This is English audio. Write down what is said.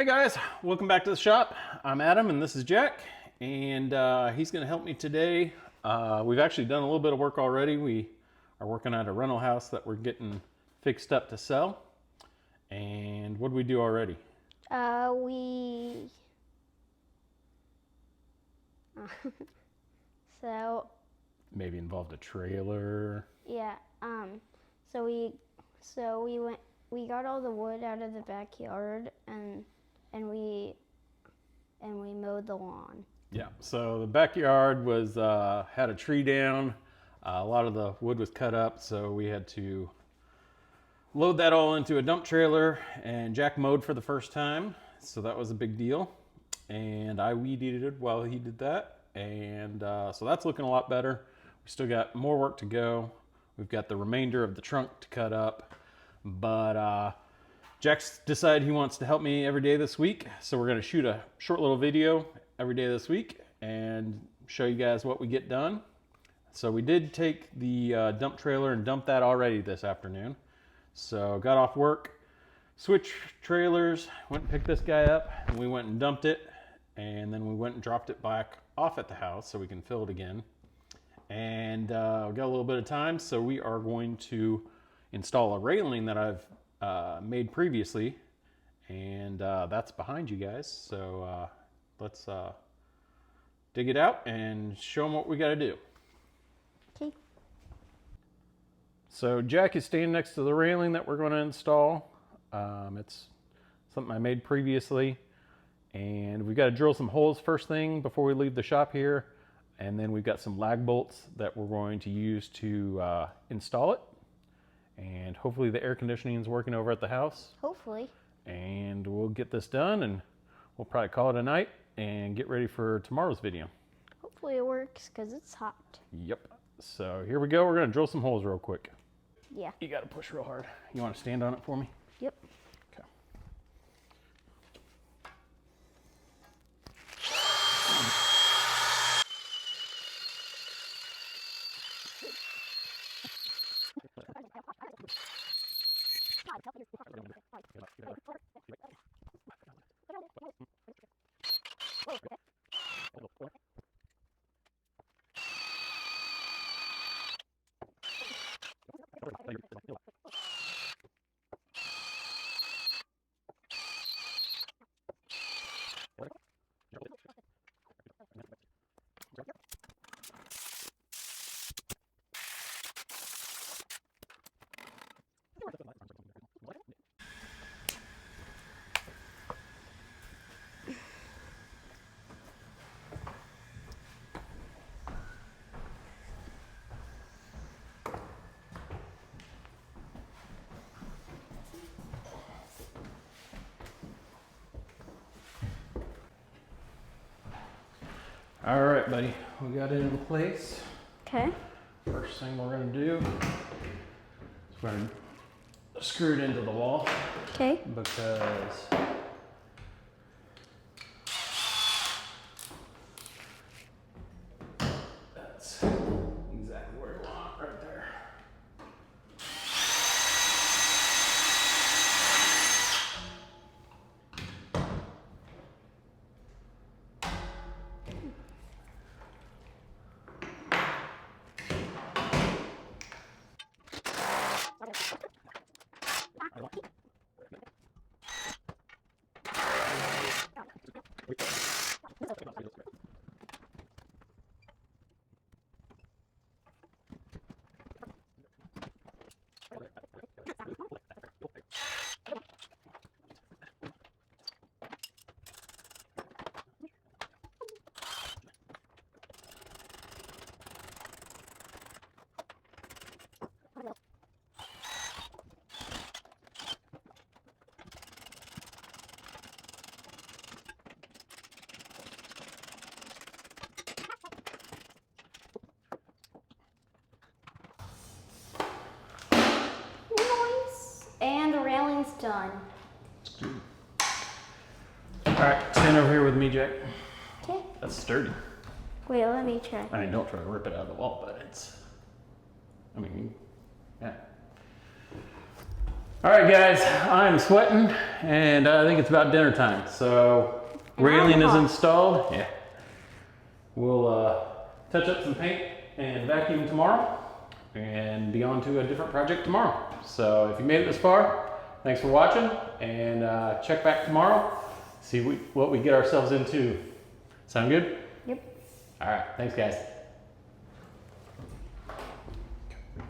Hey guys, welcome back to the shop. I'm Adam and this is Jack, and he's going to help me today. We've actually done a little bit of work already. We are working at a rental house that we're getting fixed up to sell. And what did we do already? So Maybe involved a trailer. yeah, so we got all the wood out of the backyard and we mowed the lawn. Yeah, so the backyard was had a tree down. A lot of the wood was cut up, so we had to load that all into a dump trailer, and Jack mowed for the first time, so that was a big deal. And I weed eated while he did that, and so that's looking a lot better. We still got more work to go. We've got the remainder of the trunk to cut up, but Jack's decided he wants to help me every day this week, so we're going to shoot a short little video every day this week and show you guys what we get done. So we did take the dump trailer and dump that already this afternoon. So got off work, switched trailers, went and picked this guy up, and we went and dumped it, and then we went and dropped it back off at the house so we can fill it again. And we got a little bit of time, so we are going to install a railing that I've made previously, and that's behind you guys. So let's dig it out and show them what we got to do. Okay. So Jack is standing next to the railing that we're going to install. It's something I made previously, and we've got to drill some holes first thing before we leave the shop here, and then we've got some lag bolts that we're going to use to install it. And hopefully the air conditioning is working over at the house. Hopefully. And we'll get this done, and we'll probably call it a night and get ready for tomorrow's video. Hopefully it works because it's hot. Yep. So here we go. We're going to drill some holes real quick. Yeah. You got to push real hard. You want to stand on it for me? Yep. Okay. All right, buddy. We got it in place. Okay. First thing we're going to do is we're going to screw it into the wall. Okay. Because that's exactly where we want it, right there. Nice. And the railing's done. All right, stand over here with me, Jack. Okay. That's sturdy. Wait, let me try. I mean, don't try to rip it out of the wall, but it's, I mean, yeah. All right, guys, I'm sweating, and I think it's about dinner time. So And I'm railing is hot. installed. Yeah. We'll touch up some paint and vacuum tomorrow, and be on to a different project tomorrow. So if you made it this far, thanks for watching, and check back tomorrow. See what we get ourselves into. Sound good? Yep. All right, thanks, guys.